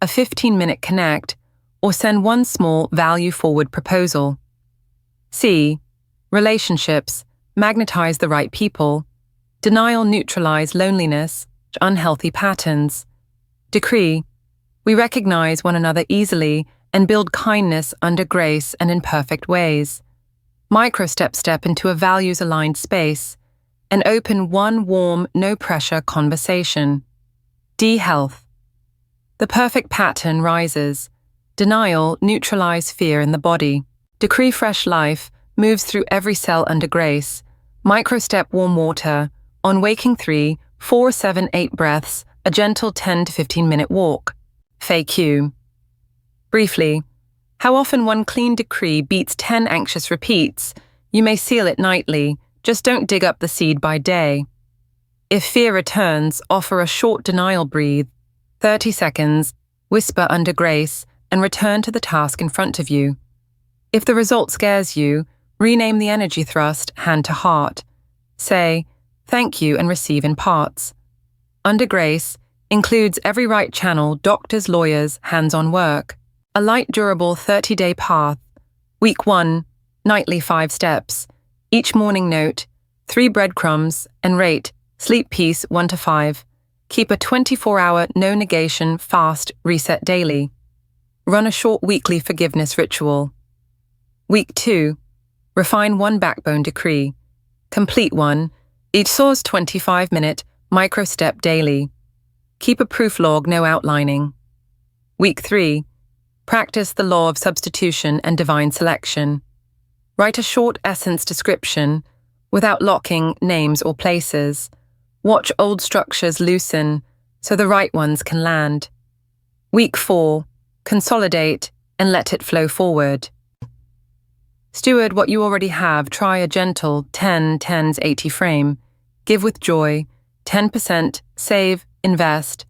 a 15-minute connect, or send 1 small value-forward proposal. C. Relationships. Magnetize the right people. Denial neutralize loneliness, unhealthy patterns. Decree. We recognize one another easily and build kindness under grace and in perfect ways. Micro-step step into a values-aligned space and open 1 warm, no-pressure conversation. D. Health. The perfect pattern rises. Denial neutralize fear in the body. Decree fresh life moves through every cell under grace. Micro-step warm water. On waking 3, 4, 7, 8 breaths, a gentle 10 to 15-minute walk. FAQ. Briefly, how often 1 clean decree beats 10 anxious repeats? You may seal it nightly, just don't dig up the seed by day. If fear returns, offer a short denial breathe, 30 seconds, whisper under grace, and return to the task in front of you. If the result scares you, rename the energy thrust hand to heart. Say, thank you and receive in parts. Under grace includes every right channel, doctors, lawyers, hands-on work. A light, durable 30-day path. Week 1, nightly 5 steps. Each morning note, 3 breadcrumbs, and rate, sleep peace 1 to 5. Keep a 24-hour no negation fast reset daily. Run a short weekly forgiveness ritual. Week 2, refine 1 backbone decree. Complete 1, each source 25-minute micro-step daily. Keep a proof log, no outlining. Week 3, practice the law of substitution and divine selection. Write a short essence description without locking names or places. Watch old structures loosen so the right ones can land. Week 4, consolidate and let it flow forward. Steward what you already have. Try a gentle 10-10s-80 frame. Give with joy. 10% save, invest.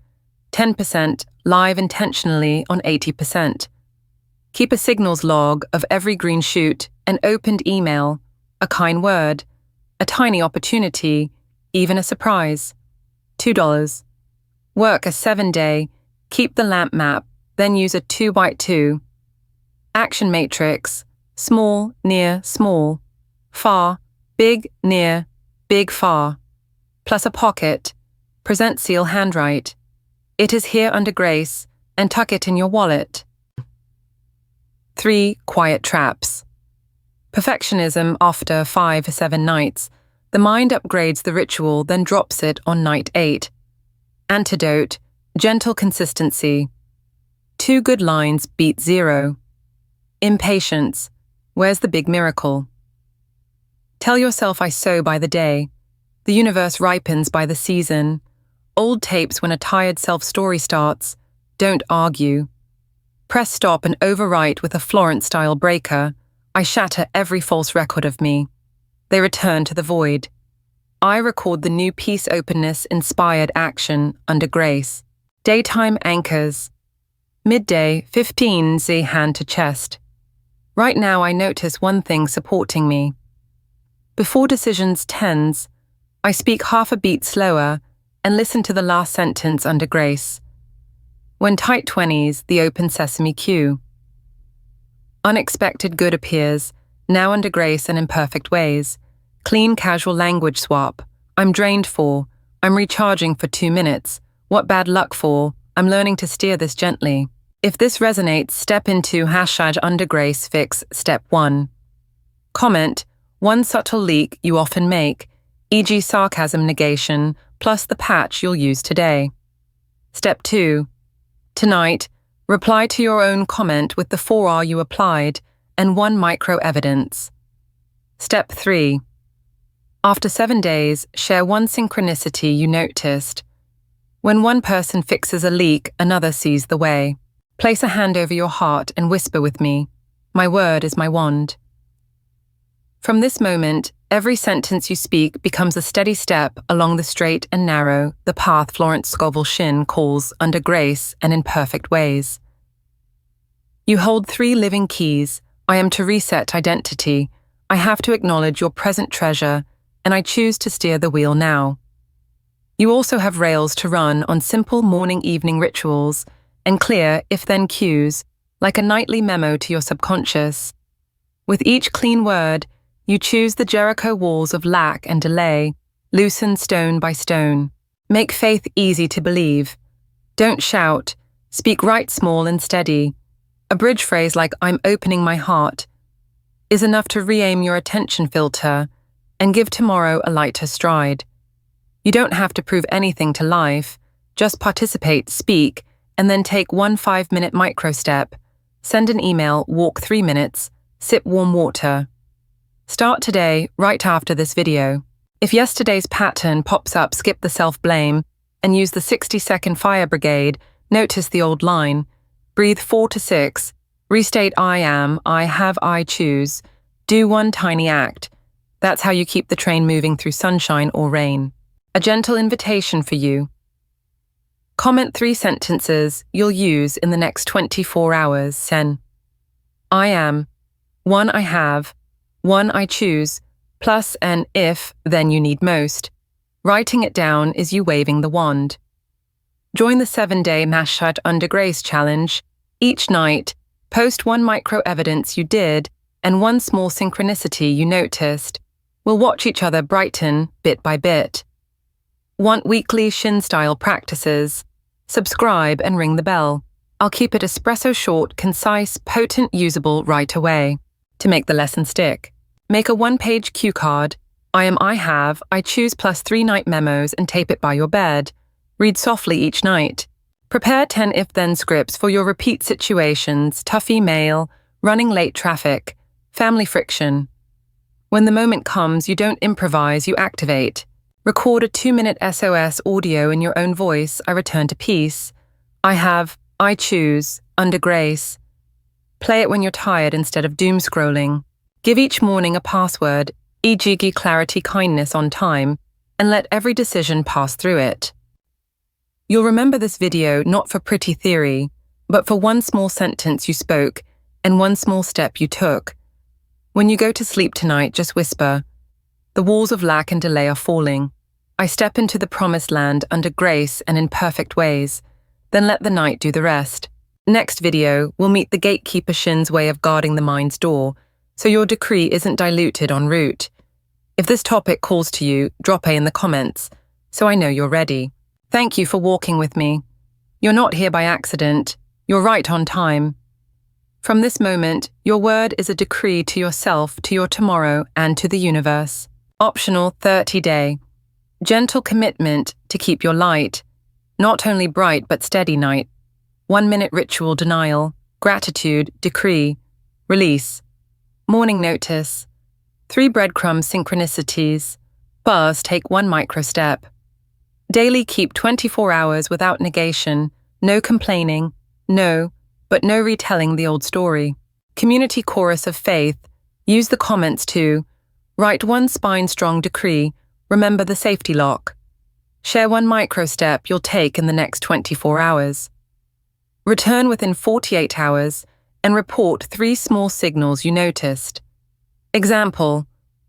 10% live intentionally on 80%. Keep a signals log of every green shoot, an opened email, a kind word, a tiny opportunity, even a surprise. $2. Work a 7-day, keep the lamp map, then use a 2x2. Action matrix, small, near, small. Far, big, near, big, far. Plus a pocket, present seal handwrite. It is here under grace, and tuck it in your wallet. 3 quiet traps. Perfectionism after 5-7 nights. The mind upgrades the ritual, then drops it on night 8. Antidote: gentle consistency. 2 good lines beat 0. Impatience: where's the big miracle? Tell yourself I sow by the day. The universe ripens by the season. Old tapes when a tired self-story starts. Don't argue. Press stop and overwrite with a Florence-style breaker. I shatter every false record of me. They return to the void. I record the new peace, openness, inspired action under grace. Daytime anchors. Midday, 15 Z hand to chest. Right now I notice one thing supporting me. Before decisions 10s, I speak half a beat slower and listen to the last sentence under grace. When tight 20s, the open sesame cue. Unexpected good appears, now under grace and in perfect ways. Clean casual language swap. I'm drained for. I'm recharging for 2 minutes. What bad luck for? I'm learning to steer this gently. If this resonates, step into #undergrace fix step 1. Comment: one subtle leak you often make, e.g. sarcasm negation, plus the patch you'll use today. Step 2. Tonight, reply to your own comment with the 4R you applied and 1 micro-evidence. Step 3. After 7 days, share 1 synchronicity you noticed. When one person fixes a leak, another sees the way. Place a hand over your heart and whisper with me. My word is my wand. From this moment, every sentence you speak becomes a steady step along the straight and narrow, the path Florence Scovel Shinn calls under grace and in perfect ways. You hold 3 living keys. I am to reset identity. I have to acknowledge your present treasure, and I choose to steer the wheel now. You also have rails to run on simple morning-evening rituals and clear if-then cues, like a nightly memo to your subconscious. With each clean word, you choose the Jericho walls of lack and delay, loosen stone by stone. Make faith easy to believe. Don't shout, speak right small and steady. A bridge phrase like "I'm opening my heart" is enough to re-aim your attention filter and give tomorrow a lighter stride. You don't have to prove anything to life, just participate, speak, and then take 1 5-minute micro-step. Send an email, walk 3 minutes, sip warm water. Start today, right after this video. If yesterday's pattern pops up, skip the self-blame and use the 60-second fire brigade. Notice the old line. Breathe 4 to 6. Restate I am, I have, I choose. Do 1 tiny act. That's how you keep the train moving through sunshine or rain. A gentle invitation for you. Comment 3 sentences you'll use in the next 24 hours. Sen. I am. 1 I have. 1 I choose. Plus an if, then you need most. Writing it down is you waving the wand. Join the 7-day under grace challenge. Each night, post 1 micro-evidence you did and 1 small synchronicity you noticed. We'll watch each other brighten bit by bit. Want weekly Shinn-style practices? Subscribe and ring the bell. I'll keep it espresso short, concise, potent, usable right away. To make the lesson stick, make a 1-page cue card. I have, I choose plus 3 night memos and tape it by your bed. Read softly each night. Prepare 10 if-then scripts for your repeat situations, tough email, running late traffic, family friction. When the moment comes, you don't improvise, you activate. Record a 2-minute SOS audio in your own voice. I return to peace. I have, I choose, under grace. Play it when you're tired instead of doom scrolling. Give each morning a password, e.g. clarity, kindness on time, and let every decision pass through it. You'll remember this video not for pretty theory, but for 1 small sentence you spoke and 1 small step you took. When you go to sleep tonight, just whisper, the walls of lack and delay are falling. I step into the promised land under grace and in perfect ways. Then let the night do the rest. Next video, we'll meet the gatekeeper Shinn's way of guarding the mind's door, so your decree isn't diluted en route. If this topic calls to you, drop A in the comments, so I know you're ready. Thank you for walking with me. You're not here by accident. You're right on time. From this moment, your word is a decree to yourself, to your tomorrow, and to the universe. Optional 30-day. Gentle commitment to keep your light. Not only bright but steady night. 1-minute ritual denial. Gratitude, decree. Release. Morning notice. 3 breadcrumb synchronicities. Bars take 1 micro step. Daily keep 24 hours without negation. No complaining. No, but no retelling the old story. Community chorus of faith. Use the comments to write 1 spine-strong decree. Remember the safety lock. Share 1 micro step you'll take in the next 24 hours. Return within 48 hours and report 3 small signals you noticed. Example: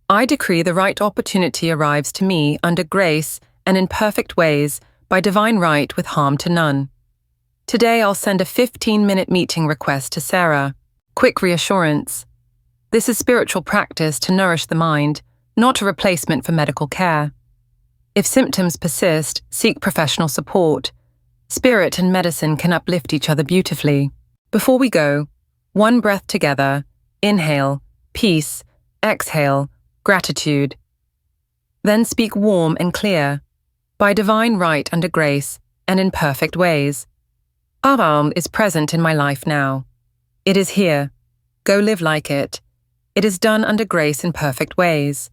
I decree the right opportunity arrives to me under grace and in perfect ways by divine right with harm to none. Today I'll send a 15-minute meeting request to Sarah. Quick reassurance. This is spiritual practice to nourish the mind, not a replacement for medical care. If symptoms persist, seek professional support. Spirit and medicine can uplift each other beautifully. Before we go, 1 breath together. Inhale, peace. Exhale, gratitude. Then speak warm and clear. By divine right under grace and in perfect ways. Aram is present in my life now. It is here. Go live like it. It is done under grace in perfect ways.